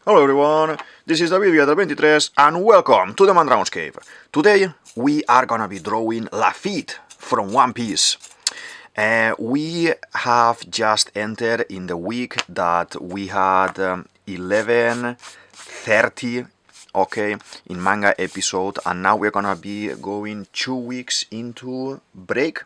Hello everyone, this is DavidViadel23 and welcome to the Mandragon's Cave. Today we are gonna be drawing Laffitte from One Piece. We have just entered in the week that we had 11:30, okay, in manga episode, and now we're gonna be going 2 weeks into break.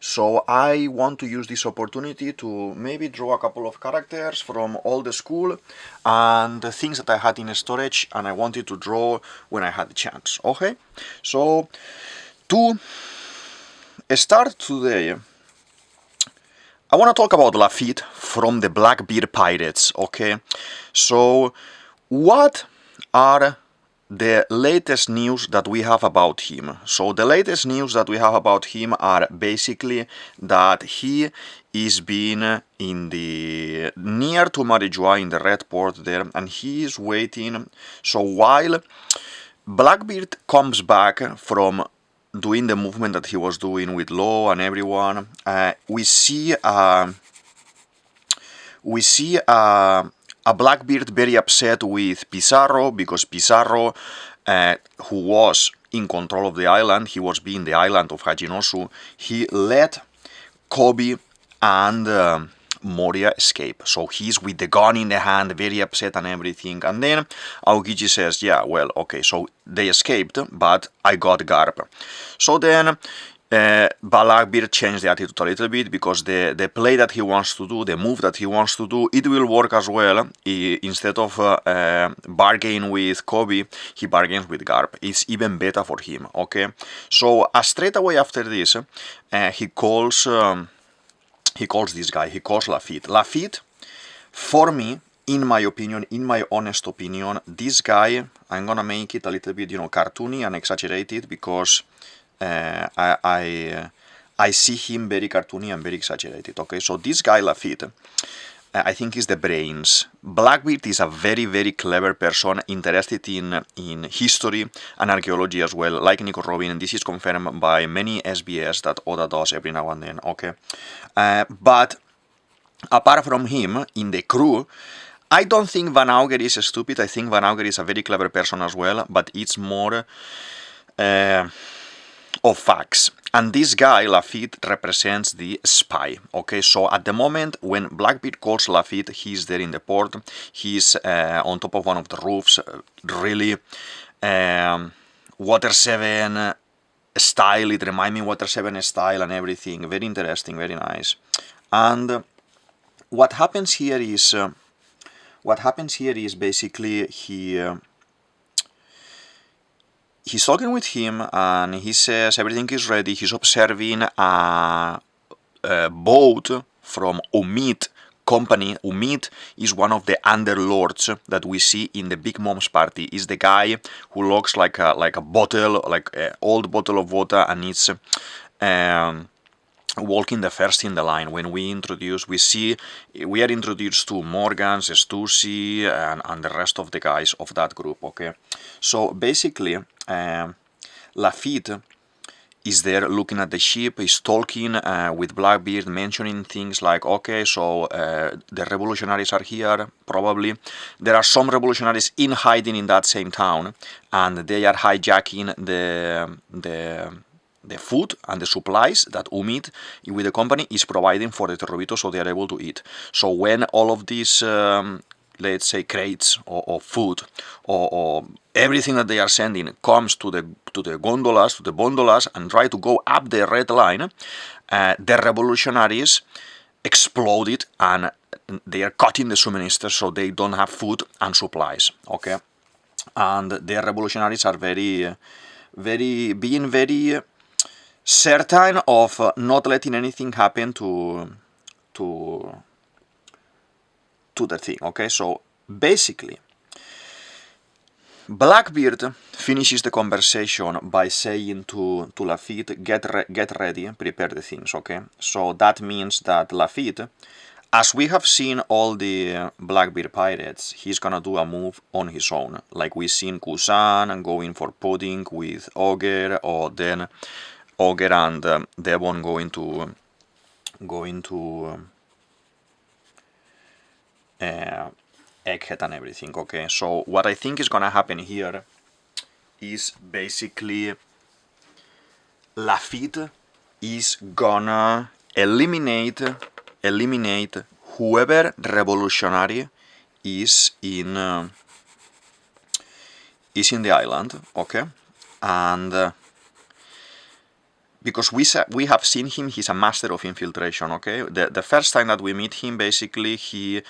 So I want to use this opportunity to maybe draw a couple of characters from all the school and the things that I had in storage and I wanted to draw when I had the chance. Okay, so to start today, I want to talk about Laffitte from the Blackbeard Pirates. Okay, so what are the latest news that we have about him? So the latest news that we have about him are basically that he is being in the near to Marijoa in the Red Port there, and he is waiting. So while Blackbeard comes back from doing the movement that he was doing with Law and everyone, we see a Blackbeard very upset with Pizarro, because Pizarro, who was in control of the island, he was being the island of Hachinosu, he let Kobe and Moria escape. So he's with the gun in the hand, very upset and everything. And then Aokiji says, yeah, well, okay, so they escaped, but I got Garp. So then Blackbeard changed the attitude a little bit, because the play that he wants to do, the move that he wants to do, it will work as well. Instead of bargaining with Kobe, he bargains with Garp. It's even better for him, okay? So straight away after this, he calls this guy, he calls Laffitte. Laffitte, for me, in my opinion, in my honest opinion, this guy, I'm gonna make it a little bit, cartoony and exaggerated, because I see him very cartoony and very exaggerated. Okay, so this guy Laffitte, I think is the brains. Blackbeard is a very, very clever person, interested in history and archaeology as well, like Nico Robin, and this is confirmed by many SBS that Oda does every now and then. Okay, but apart from him, in the crew, I don't think Van Auger is stupid. I think Van Auger is a very clever person as well, but it's more of facts. And this guy, Laffitte, represents the spy. Okay, so at the moment when Blackbeard calls Laffitte, he's there in the port. He's on top of one of the roofs, really Water 7 style. It reminds me of Water 7 style and everything. Very interesting, very nice. And what happens here is basically he's talking with him, and he says everything is ready. He's observing a boat from Umid company. Umid is one of the underlords that we see in the Big Mom's party. Is the guy who looks like a bottle, like an old bottle of water, and it's walking the first in the line. When we are introduced to Morgans, Stussy, and the rest of the guys of that group. Okay, so basically Laffitte is there looking at the ship, is talking with Blackbeard, mentioning things like, okay, so the revolutionaries are here, probably. There are some revolutionaries in hiding in that same town, and they are hijacking the food and the supplies that Umid, with the company, is providing for the Terrorito, so they are able to eat. So when all of these, let's say, crates or food or everything that they are sending comes to the gondolas, and try to go up the red line, the revolutionaries exploded, and they are cutting the suministers, so they don't have food and supplies. Okay, and the revolutionaries are very certain of not letting anything happen to the thing. Okay, so basically Blackbeard finishes the conversation by saying to Laffitte, get ready, prepare the things. Okay, so that means that Laffitte, as we have seen all the Blackbeard pirates, he's gonna do a move on his own, like we've seen Kusan and going for pudding with Ogre, or then Ogre and Devon going to egghead and everything, okay? So what I think is gonna happen here is basically Laffitte is gonna eliminate whoever revolutionary is in the island, okay? And because we have seen him, he's a master of infiltration, okay? The first time that we meet him, basically, he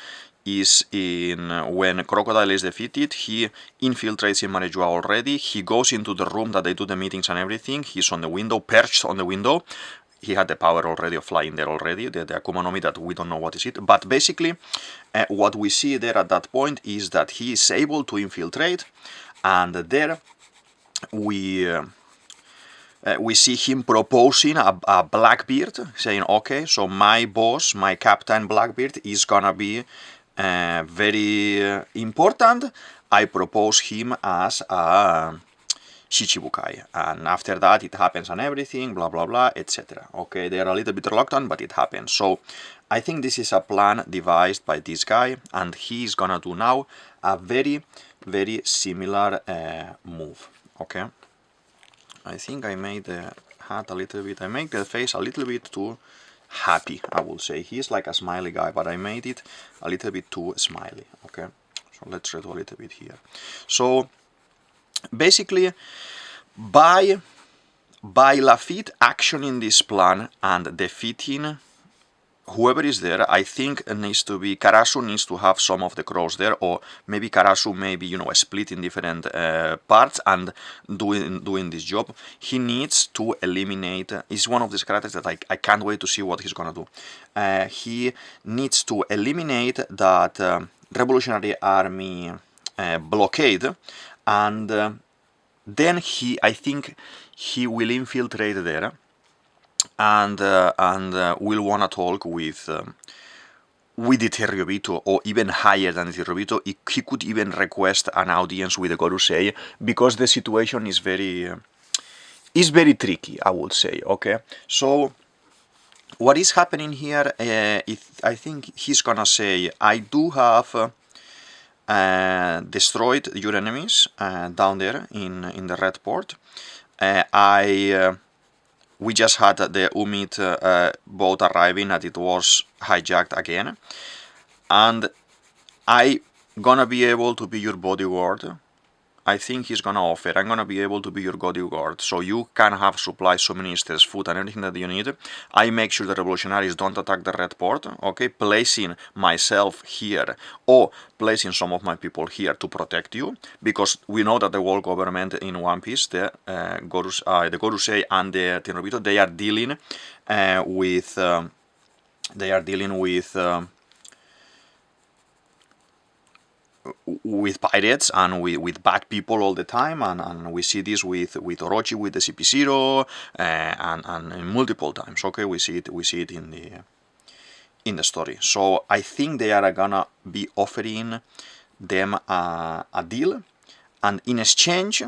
is in, when Crocodile is defeated, he infiltrates in Marejua already, he goes into the room that they do the meetings and everything, he's on the window, perched on the window, he had the power already of flying there already, the Akuma no Mi that we don't know what is it, but basically, what we see there at that point is that he is able to infiltrate, and there we see him proposing a Blackbeard, saying, okay, so my boss, my captain Blackbeard is gonna be very important. I propose him as a Shichibukai, and after that it happens and everything, blah blah blah, etc. Okay, they are a little bit reluctant, but it happens. So I think this is a plan devised by this guy, and he's gonna do now a very, very similar move, okay? I think I made the hat a little bit, I make the face a little bit too happy, I will say. He's like a smiley guy, but I made it a little bit too smiley, okay? So let's redo a little bit here. So basically, by Laffitte actioning this plan and defeating whoever is there, I think it needs to be, Karasu needs to have some of the crows there, or maybe Karasu maybe, you know, split in different parts and doing this job. He needs to eliminate, he's one of these characters that I can't wait to see what he's gonna do. He needs to eliminate that Revolutionary Army blockade, and then I think he will infiltrate there, and will wanna talk with the Terriobito, or even higher than the Terriobito. He could even request an audience with the Gorosei, because the situation is very tricky, I would say, okay? So what is happening here, I think he's gonna say, I do have destroyed your enemies down there in the red port. We just had the Umid boat arriving, and it was hijacked again, and I gonna be able to be your bodyguard. I think he's gonna offer, I'm gonna be able to be your bodyguard, so you can have supplies, so ministers, food, and everything that you need. I make sure the revolutionaries don't attack the red port, okay, placing myself here, or placing some of my people here to protect you, because we know that the world government in One Piece, the Gorosei and the Tenryubito, they are dealing with pirates and with bad people all the time, and we see this with Orochi, with the CP0, and multiple times. Okay, we see it in the story. So I think they are gonna be offering them a deal, and in exchange,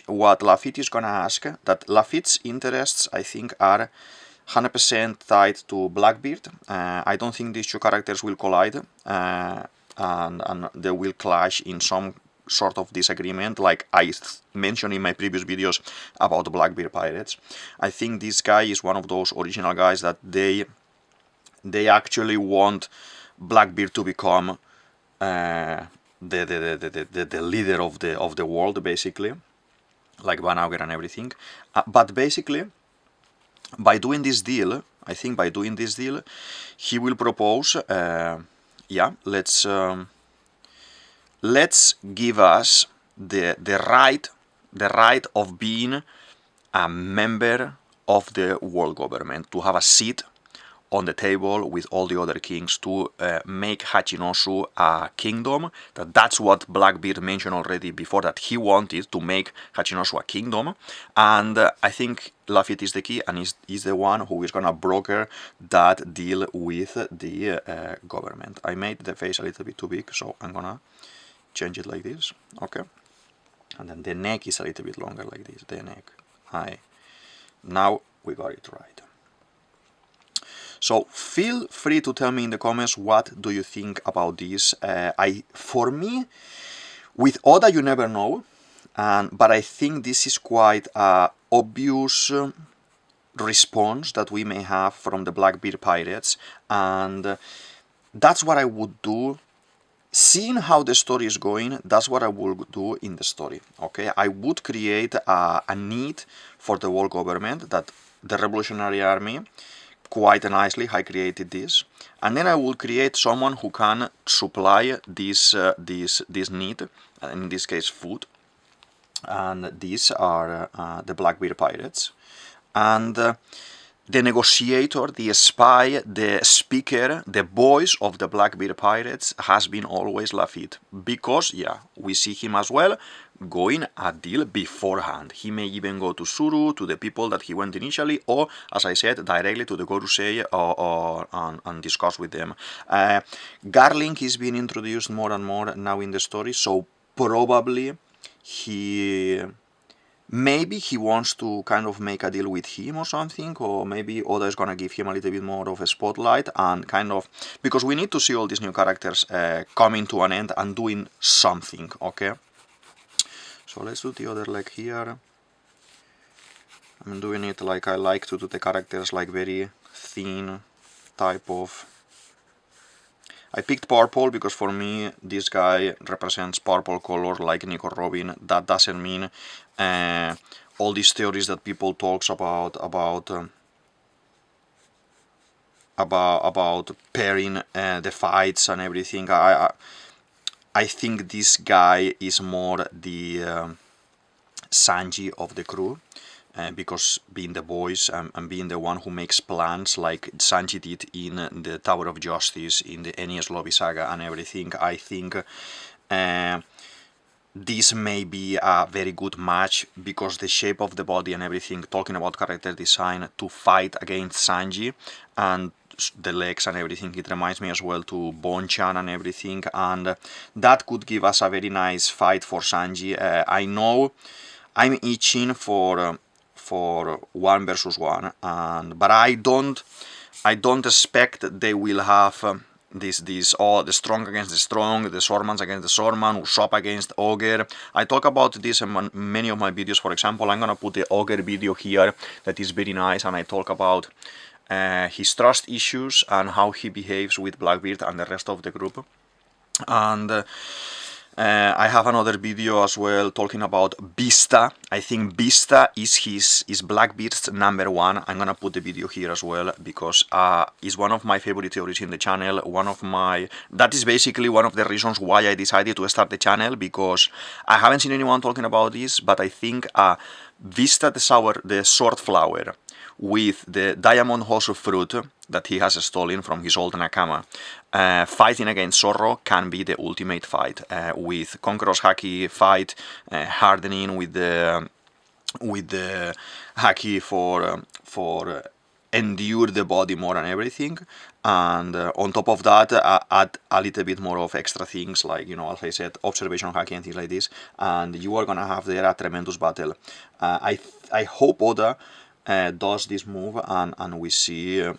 what Laffitte is gonna ask, that Laffitte's interests, I think, are 100% tied to Blackbeard. I don't think these two characters will collide. And they will clash in some sort of disagreement, like I mentioned in my previous videos about the Blackbeard pirates. I think this guy is one of those original guys that they actually want Blackbeard to become the leader of the world, basically, like Van Auger and everything. But basically, by doing this deal, I think by doing this deal, he will propose. Yeah, let's give us the right of being a member of the world government, to have a seat on the table with all the other kings, to make Hachinosu a kingdom. That's what Blackbeard mentioned already before, that he wanted to make Hachinosu a kingdom, and I think Laffitte is the key, and is the one who is gonna broker that deal with the government. I made the face a little bit too big, so I'm gonna change it like this, okay? And then the neck is a little bit longer like this, the neck. Now we got it right. So feel free to tell me in the comments what do you think about this. For me, with Oda you never know, but I think this is quite obvious response that we may have from the Blackbeard pirates, and that's what I would do. Seeing how the story is going, that's what I would do in the story. Okay, I would create a need for the world government, that the Revolutionary Army, quite nicely I created this, and then I will create someone who can supply this need, in this case food, and these are the Blackbeard pirates, and the negotiator, the spy, the speaker, the voice of the Blackbeard pirates has been always Laffitte, because yeah, we see him as well going a deal beforehand. He may even go to Suru, to the people that he went initially, or as I said, directly to the Kurohige and discuss with them. Garling is being introduced more and more now in the story, so probably maybe he wants to kind of make a deal with him or something, or maybe Oda is gonna give him a little bit more of a spotlight, and kind of, because we need to see all these new characters coming to an end and doing something, okay? So let's do the other leg here. I'm doing it like I like to do the characters like very thin type of... I picked purple because for me this guy represents purple color like Nico Robin. That doesn't mean all these theories that people talks about pairing the fights and everything. I think this guy is more the Sanji of the crew. Because being the voice and being the one who makes plans like Sanji did in the Tower of Justice, in the Enies Lobby saga and everything, I think this may be a very good match, because the shape of the body and everything, talking about character design, to fight against Sanji, and the legs and everything, it reminds me as well to Bonchan and everything, and that could give us a very nice fight for Sanji. I know I'm itching for 1 versus 1, but I don't expect they will have this the strong against the strong, the swordmans against the swordman, Usopp against Ogre. I talk about this in many of my videos. For example, I'm gonna put the Ogre video here that is very nice, and I talk about his trust issues and how he behaves with Blackbeard and the rest of the group. And I have another video as well talking about Vista. I think Vista is Blackbeard's #1. I'm gonna put the video here as well, because it's one of my favorite theories in the channel. That is basically one of the reasons why I decided to start the channel, because I haven't seen anyone talking about this, but I think Vista the sword flower with the diamond Hosu fruit that he has stolen from his old Nakama, fighting against Zorro can be the ultimate fight, with Conqueror's Haki fight, hardening with the Haki for endure the body more and everything, and on top of that add a little bit more of extra things like, you know, as I said, observation Haki and things like this, and you are gonna have there a tremendous battle. I hope Oda does this move and we see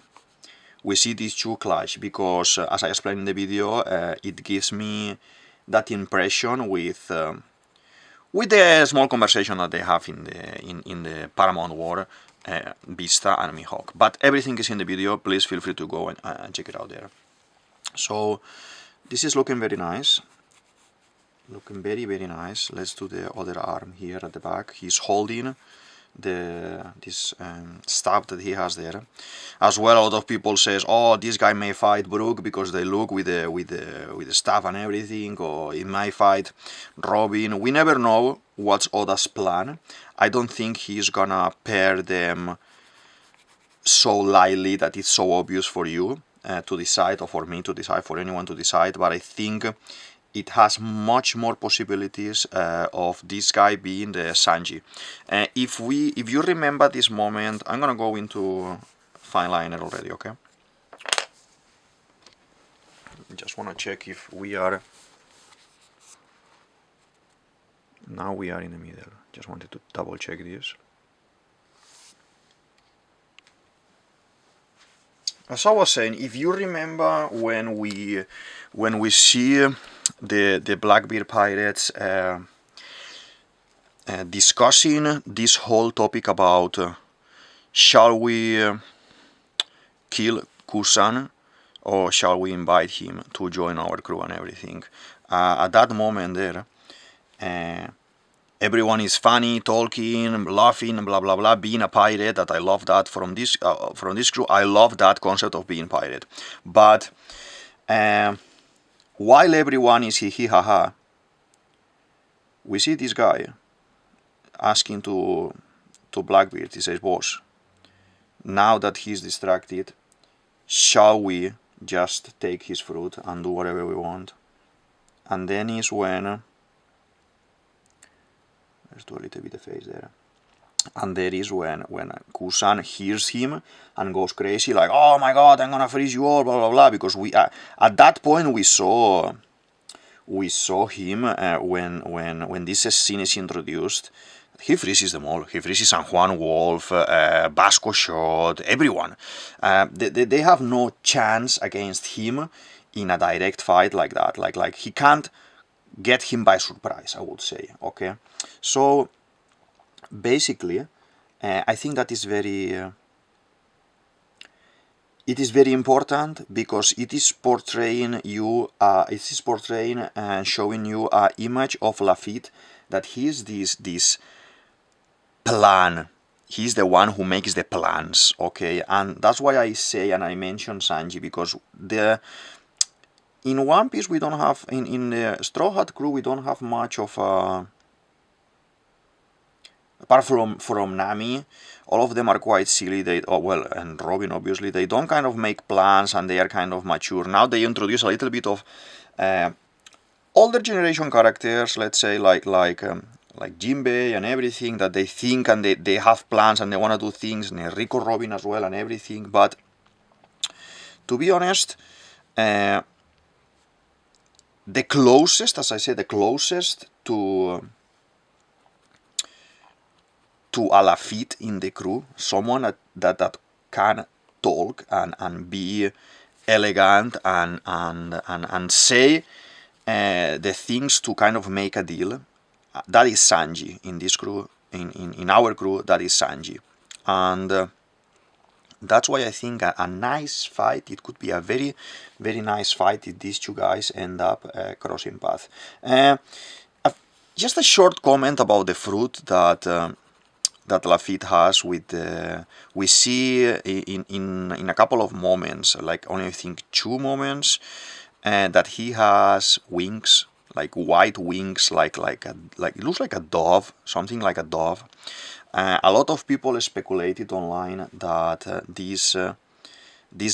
these two clash, because as I explained in the video, it gives me that impression with the small conversation that they have in the Paramount War, Vista and Mihawk. But everything is in the video. Please feel free to go and check it out there. So this is looking very nice. Looking very, very nice. Let's do the other arm here at the back. He's holding this staff that he has there. As well, a lot of people says, oh, this guy may fight Brook because they look with the staff and everything, or it might fight Robin. We never know what's Oda's plan. I don't think he's gonna pair them so lightly that it's so obvious for you to decide, or for me to decide, for anyone to decide, but I think it has much more possibilities of this guy being the Sanji. If you remember this moment, I'm gonna go into fine liner already, okay? Just wanna check if we are... Now we are in the middle. Just wanted to double check this. as I was saying, if you remember when we see the Blackbeard pirates discussing this whole topic about shall we kill Kusan or shall we invite him to join our crew and everything. At that moment there, everyone is funny, talking, laughing, blah blah blah, being a pirate. That I love that from this crew. I love that concept of being pirate. But while everyone is hee hee ha ha, we see this guy asking to Blackbeard. He says, "Boss, now that he's distracted, shall we just take his fruit and do whatever we want?" And then is when, let's do a little bit of face there, and there is when Kusan hears him and goes crazy, like, "Oh my god, I'm gonna freeze you all, blah blah blah," because we at that point we saw him when this scene is introduced. He freezes them all. He freezes San Juan Wolf, Vasco Shot, everyone. They have no chance against him in a direct fight like that. Like he can't get him by surprise, I would say. Okay, so basically, I think that is very. It is very important because it is portraying you. It is portraying and showing you an image of Laffitte, that he is this plan. He's the one who makes the plans, okay? And that's why I say and I mention Sanji, because in One Piece we don't have, in the Straw Hat crew we don't have much of apart from Nami, all of them are quite silly. And Robin obviously, they don't kind of make plans and they are kind of mature. Now they introduce a little bit of older generation characters, let's say like Jinbei and everything, that they think and they have plans and they want to do things, and Rico Robin as well and everything. But to be honest, the closest, as I said, the closest to a Laffitte in the crew, someone that can talk and be elegant and say the things to kind of make a deal. That is Sanji in this crew, in our crew. That is Sanji, and that's why I think a nice fight. It could be a very, very nice fight if these two guys end up crossing paths. Just a short comment about the fruit that Laffitte has with we see in a couple of moments, like only I think 2 moments, that he has wings, like white wings, like it looks like a dove, something like a dove. A lot of people speculated online that this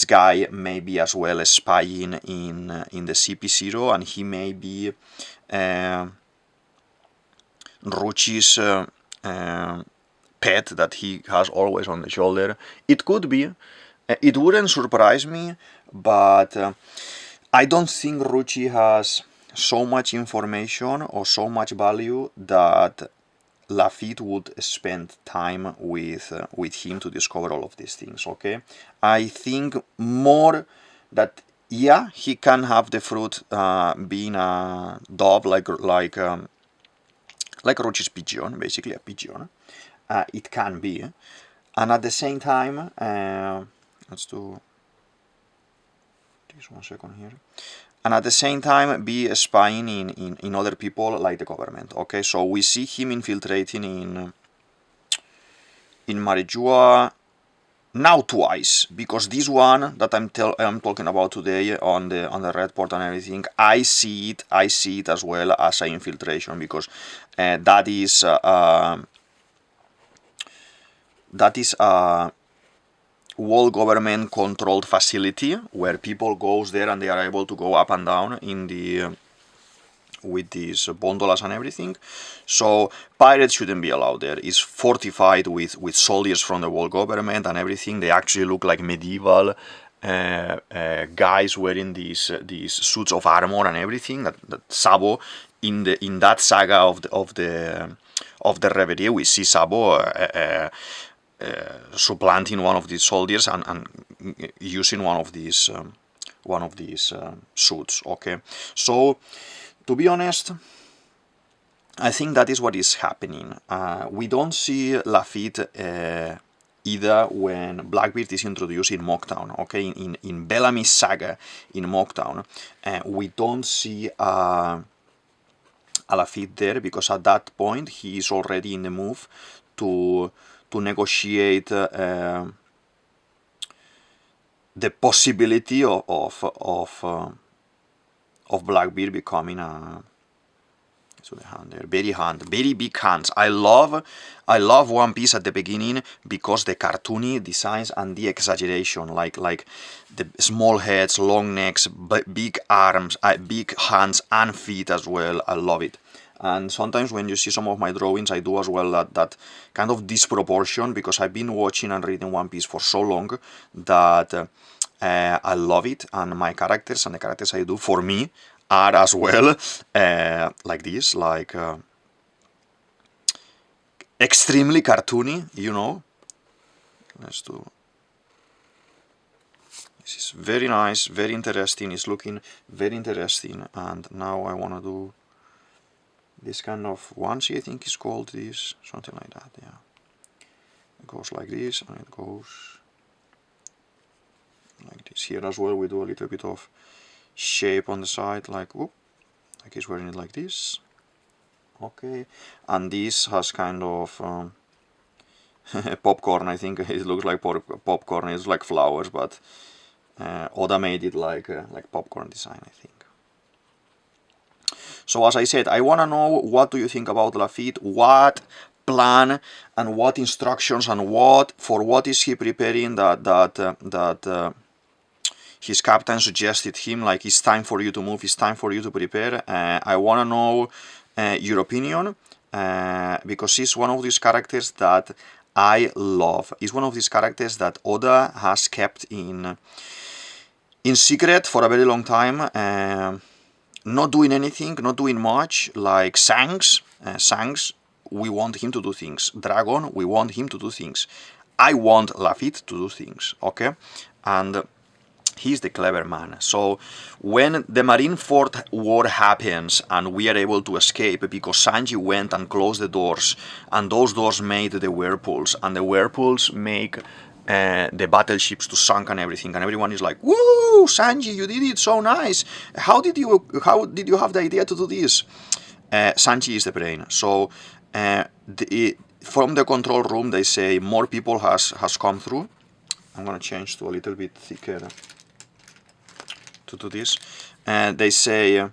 guy may be as well spying in the CP0, and he may be Ruchi's pet that he has always on the shoulder. It could be. It wouldn't surprise me, but I don't think Ruchi has so much information or so much value that Laffitte would spend time with him to discover all of these things, okay? I think more that, yeah, he can have the fruit being a dove, like Ruchi's pigeon, basically a pigeon. It can be. And at the same time, let's do this 1 second here. And at the same time be spying in other people like the government. Okay, so we see him infiltrating in Marijua now twice, because this one that I'm talking about today on the red port and everything, I see it as well as an infiltration, because that is a world government controlled facility where people goes there and they are able to go up and down in the with these gondolas and everything. So pirates shouldn't be allowed there. It's fortified with soldiers from the world government and everything. They actually look like medieval guys wearing these suits of armor and everything. That Sabo in that saga of the Reverie, we see Sabo supplanting one of these soldiers and using one of these suits. Okay, so to be honest, I think that is what is happening. We don't see Laffitte either when Blackbeard is introduced in Mocktown. Okay, in Bellamy's saga in Mocktown, we don't see a Laffitte there, because at that point he is already in the move to negotiate the possibility of Blackbeard becoming a very big hands. I love One Piece at the beginning because the cartoony designs and the exaggeration, like the small heads, long necks, big arms, big hands and feet as well. I love it. And sometimes when you see some of my drawings, I do as well that kind of disproportion, because I've been watching and reading One Piece for so long that I love it, and my characters and the characters I do, for me, are as well like this, like extremely cartoony, you know. Let's do. This is very nice, very interesting. It's looking very interesting, and now I want to do this kind of onesie, I think it's called this, something like that. Yeah, it goes like this, and it goes like this. Here as well we do a little bit of shape on the side, like whoop, like he's wearing it like this. Okay, and this has kind of popcorn. I think it looks like popcorn. It's like flowers, but Oda made it like popcorn design, I think. So as I said, I want to know, what do you think about Laffitte? What plan and what instructions and for what is he preparing that his captain suggested him, like, it's time for you to move, it's time for you to prepare. I want to know your opinion, because he's one of these characters that I love. He's one of these characters that Oda has kept in secret for a very long time, not doing anything, not doing much, like Shanks. Shanks, we want him to do things. Dragon, we want him to do things. I want Laffitte to do things, okay? And he's the clever man. So when the Marineford War happens and we are able to escape because Sanji went and closed the doors, and those doors made the whirlpools, and the whirlpools make the battleships to sunk and everything, and everyone is like, "Woo, Sanji, you did it so nice! How did you have the idea to do this?" Sanji is the brain. So from the control room they say more people has come through. I'm gonna change to a little bit thicker to do this. They say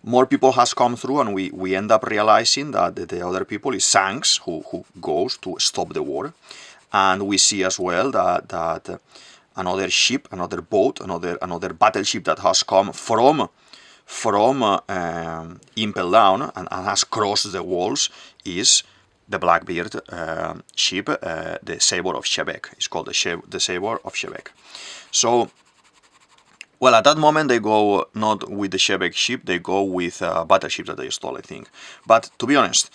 more people has come through, and we end up realizing that the other people is Shanks, who goes to stop the war. And we see as well that another ship, another boat, another battleship that has come from Impel Down and has crossed the walls is the Blackbeard ship, the Sabre of Shebek. It's called the Sabre of Shebek. So, well, at that moment they go not with the Shebek ship, they go with a battleship that they stole, I think. But to be honest,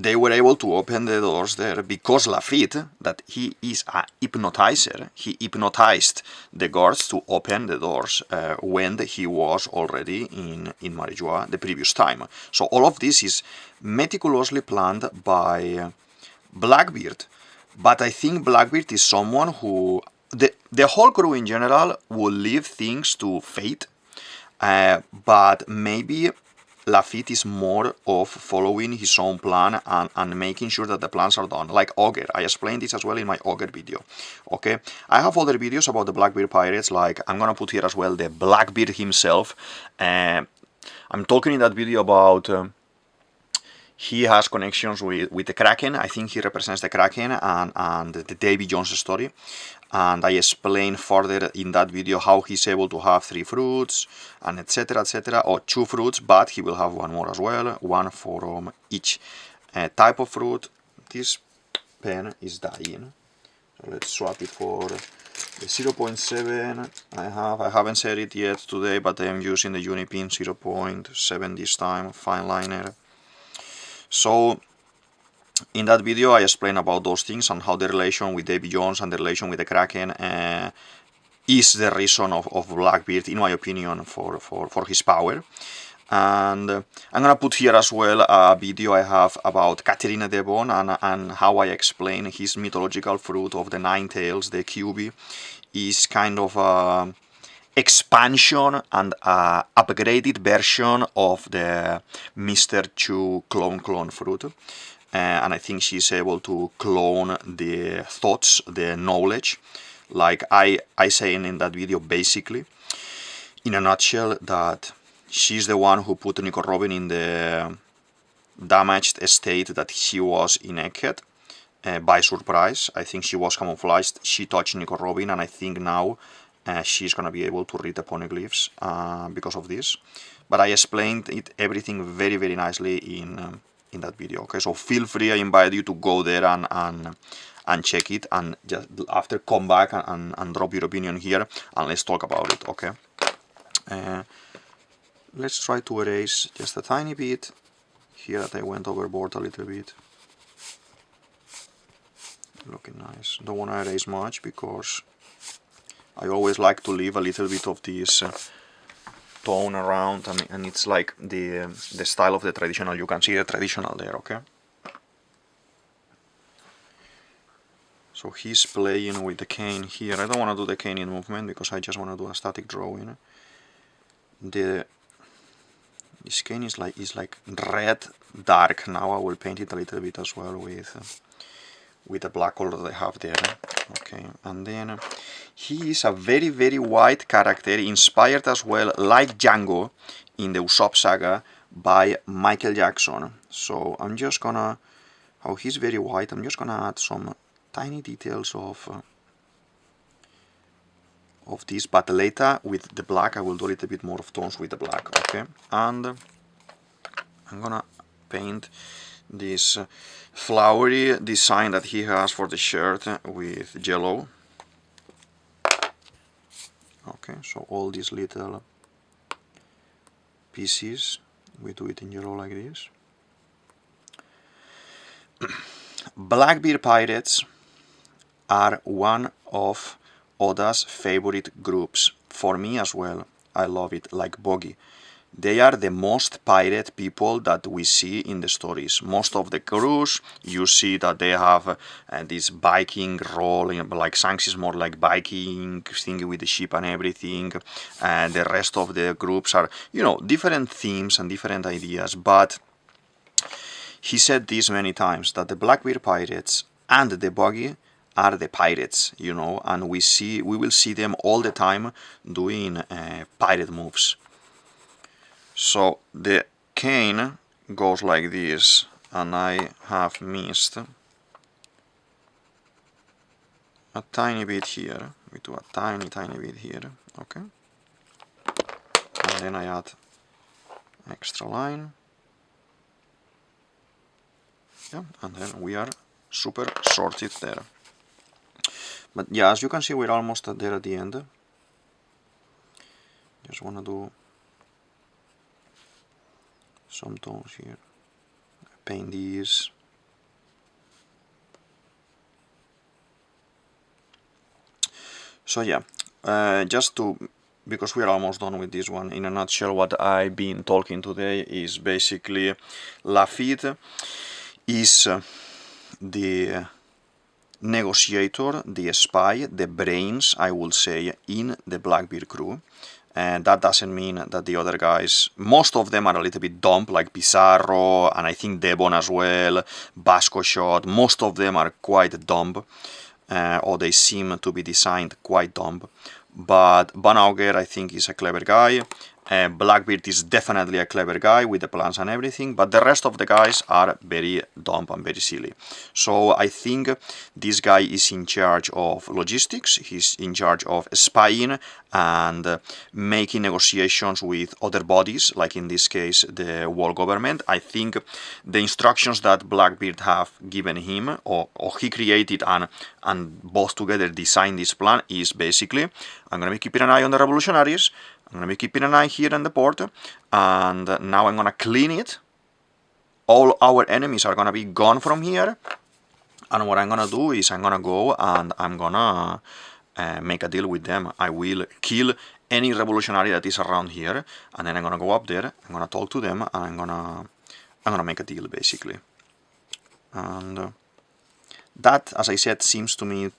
they were able to open the doors there because Laffitte, that he is a hypnotizer, he hypnotized the guards to open the doors when he was already in Marijoa the previous time. So all of this is meticulously planned by Blackbeard. But I think Blackbeard is someone who, the whole crew in general will leave things to fate, but maybe Laffitte is more of following his own plan and making sure that the plans are done. Like Ogre, I explained this as well in my Ogre video. Okay, I have other videos about the Blackbeard pirates, like I'm gonna put here as well the Blackbeard himself. I'm talking in that video about he has connections with the Kraken. I think he represents the Kraken and the Davy Jones story. And I explain further in that video how he's able to have 3 fruits and etc, or 2 fruits, but he will have 1 more as well, 1 from each type of fruit. This pen is dying, so let's swap it for the 0.7 I haven't said it yet today, but I am using the Unipin 0.7 this time, fine liner. So in that video I explain about those things and how the relation with Davy Jones and the relation with the Kraken is the reason of Blackbeard, in my opinion, for his power. And I'm gonna put here as well a video I have about Katerina Devon and how I explain his mythological fruit of the Nine Tails, the QB, is kind of a expansion and a upgraded version of the Mr. Chu clone fruit. And I think she's able to clone the thoughts, the knowledge, like I say in that video, basically, in a nutshell, that she's the one who put Nico Robin in the damaged state that she in naked by surprise. I think she was camouflaged, she touched Nico Robin, and I think now she's gonna be able to read the poneglyphs because of this. But I explained everything very, very nicely in that video. Okay, so feel free, I invite you to go there and check it, and just after come back and drop your opinion here, and let's talk about it. Okay, let's try to erase just a tiny bit here that I went overboard a little bit. Looking nice. Don't want to erase much because I always like to leave a little bit of this tone around, and it's like the style of the traditional. You can see the traditional there. Okay, so he's playing with the cane here. I don't want to do the cane in movement because I just want to do a static drawing. This cane is like red dark. Now I will paint it a little bit as well with the black color that I have there. Okay, and then he is a very, very white character, inspired as well, like Django in the Usopp saga, by Michael Jackson. So I'm just gonna, how he's very white, I'm just gonna add some tiny details of this, but later with the black I will do a little bit more of tones with the black. Okay, and I'm gonna paint this flowery design that he has for the shirt with yellow. Okay, so all these little pieces, we do it in yellow like this. Blackbeard pirates are one of Oda's favorite groups. For me as well, I love it, like Boggy. They are the most pirate people that we see in the stories. Most of the crews, you see that they have this Viking role, like Shanks is more like Viking, thinking with the ship and everything. And the rest of the groups are, different themes and different ideas. But he said this many times, that the Blackbeard pirates and the Boggy are the pirates, and we will see them all the time doing pirate moves. So the cane goes like this, and I have missed a tiny bit here. We do a tiny bit here, okay? And then I add extra line. Yeah, and then we are super sorted there. But yeah, as you can see, we're almost there at the end. Just wanna do some tones here. Paint these. So yeah, because we're almost done with this one, in a nutshell, what I've been talking today is basically Laffitte is the negotiator, the spy, the brains, I will say, in the Blackbeard crew. And that doesn't mean that the other guys, most of them are a little bit dumb, like Pizarro, and I think Devon as well, Vasco Shot, most of them are quite dumb, or they seem to be designed quite dumb. But Van Auger, I think, is a clever guy. Blackbeard is definitely a clever guy with the plans and everything, but the rest of the guys are very dumb and very silly. So I think this guy is in charge of logistics, he's in charge of spying and making negotiations with other bodies, like in this case the world government. I think the instructions that Blackbeard have given him, or he created and both together designed this plan, is basically, I'm going to be keeping an eye on the revolutionaries, I'm going to be keeping an eye here on the port, and now I'm going to clean it, all our enemies are gonna be gone from here. And what I'm gonna do is I'm gonna go and I'm gonna make a deal with them. I will kill any revolutionary that is around here, and then I'm gonna go up there, I'm gonna talk to them, and I'm gonna make a deal basically. And that, as I said, seems to be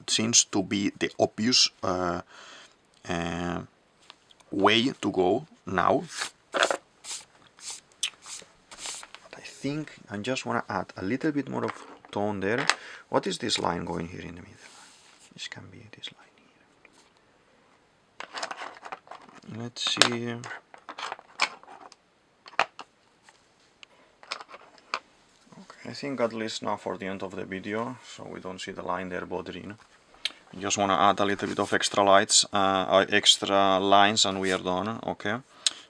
the obvious way to go now. But I think I just want to add a little bit more of tone there. What is this line going here in the middle? This can be this line here. Let's see. Okay, I think at least now for the end of the video, so we don't see the line there bothering. Just want to add a little bit of extra lights, extra lines, and we are done. Okay,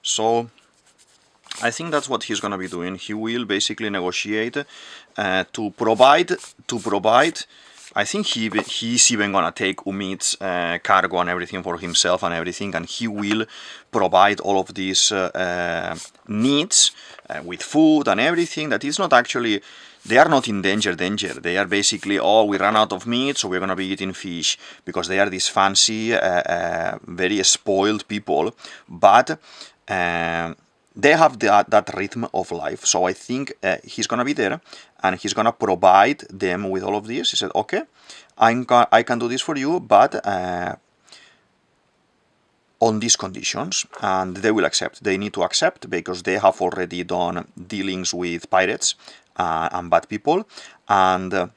so I think that's what he's gonna be doing. He will basically negotiate to provide. I think he's even gonna take Umid's cargo and everything for himself and everything, and he will provide all of these needs with food and everything. That is not actually. They are not in danger. They are basically, oh, we ran out of meat, so we're gonna be eating fish, because they are these fancy, very spoiled people, but they have that rhythm of life. So I think he's gonna be there, and he's gonna provide them with all of this. He said, okay, I can do this for you, but on these conditions, and they will accept. They need to accept, because they have already done dealings with pirates and bad people, and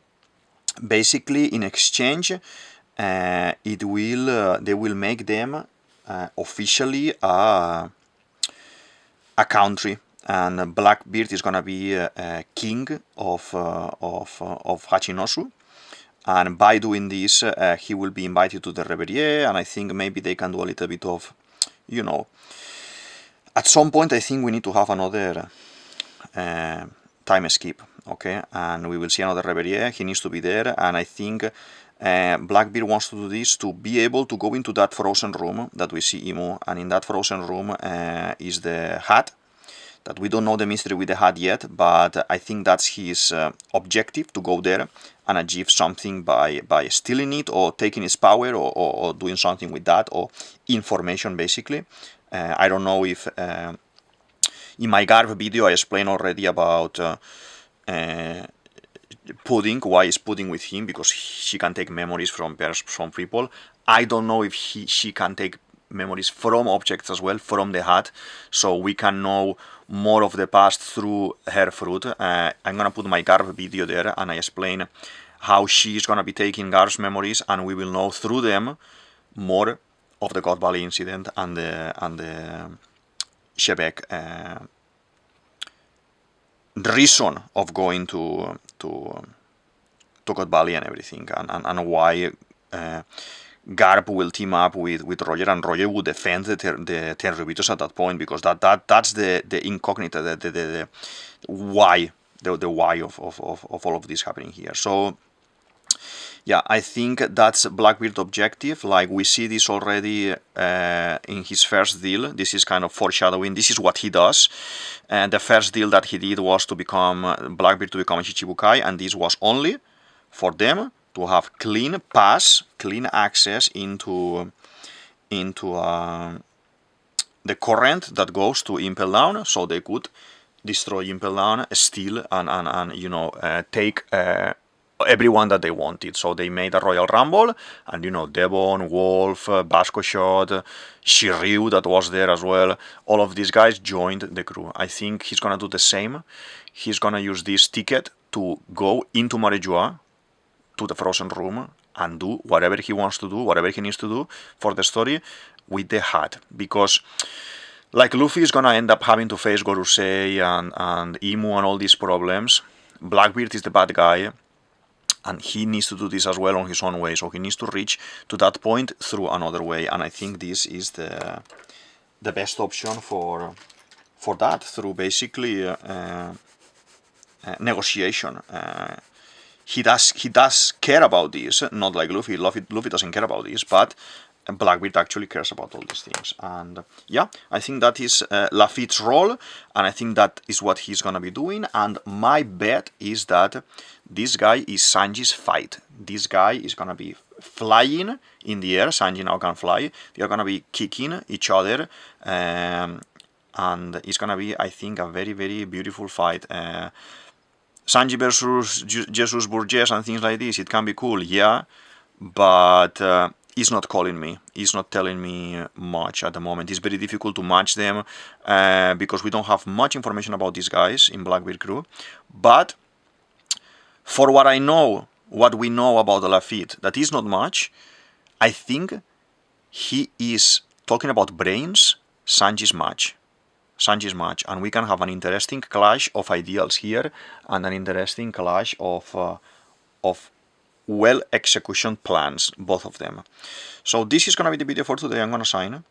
basically in exchange they will make them officially a country, and Blackbeard is gonna be king of Hachinosu, and by doing this he will be invited to the Reverie, and I think maybe they can do a little bit of, you know, at some point I think we need to have another time skip, okay, and we will see another Reverie. He needs to be there, and I think Blackbeard wants to do this to be able to go into that frozen room that we see Imu, and in that frozen room is the hat, that we don't know the mystery with the hat yet, but I think that's his objective, to go there and achieve something by stealing it, or taking its power, or doing something with that, or information basically. I don't know if in my Garb video I explained already about Pudding, why is Pudding with him, because she can take memories from people. I don't know if she can take memories from objects as well, from the hat, so we can know more of the past through her fruit. I'm gonna put my Garb video there, and I explain how she's gonna be taking Garb's memories, and we will know through them more of the God Valley incident and the Shebek reason of going to God Valley and everything, and why Garb will team up with Roger, and Roger will defend the Tenryubitos at that point, because that's the incognita, the why, the why of all of this happening here. So yeah, I think that's Blackbeard's objective. Like, we see this already in his first deal. This is kind of foreshadowing. This is what he does. And the first deal that he did was to become Blackbeard, to become a Shichibukai, and this was only for them to have clean pass, clean access into the current that goes to Impel Down, so they could destroy Impel Down, steal, and you know, take everyone that they wanted. So they made a Royal Rumble, and you know, Devon, Wolf, Basco Shot, Shiryu that was there as well, all of these guys joined the crew. I think he's gonna do the same. He's gonna use this ticket to go into Marejua, to the frozen room, and do whatever he wants to do, whatever he needs to do for the story with the hat, because like Luffy is gonna end up having to face Gorosei and Imu and all these problems. Blackbeard is the bad guy, and he needs to do this as well on his own way, so he needs to reach to that point through another way, and I think this is the best option for that, through basically negotiation. He does care about this, not like Luffy. Luffy doesn't care about this, but Blackbeard actually cares about all these things. And yeah, I think that is Laffitte's role, and I think that is what he's gonna be doing. And my bet is that this guy is Sanji's fight. This guy is gonna be flying in the air. Sanji now can fly. They are gonna be kicking each other, and it's gonna be, I think, a very, very beautiful fight. Sanji versus Jesus Burgess and things like this, it can be cool, yeah, but he's not calling me. He's not telling me much at the moment. It's very difficult to match them because we don't have much information about these guys in Blackbeard crew. But for what I know, what we know about the Laffitte, that is not much. I think he is talking about brains, Sanji's match. Sanji's match, and we can have an interesting clash of ideals here, and an interesting clash of well execution plans, both of them. So this is gonna be the video for today. I'm gonna sign.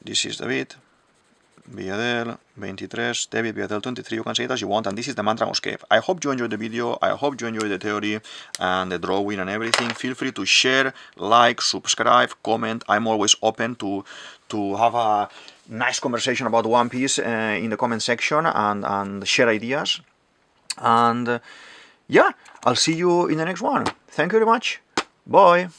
This is DavidViadel23, DavidViadel23, you can say it as you want, and this is the Mandragon's Cave. I hope you enjoyed the video, I hope you enjoyed the theory and the drawing and everything. Feel free to share, like, subscribe, comment. I'm always open to have a nice conversation about One Piece in the comment section, and share ideas. And yeah, I'll see you in the next one. Thank you very much. Bye.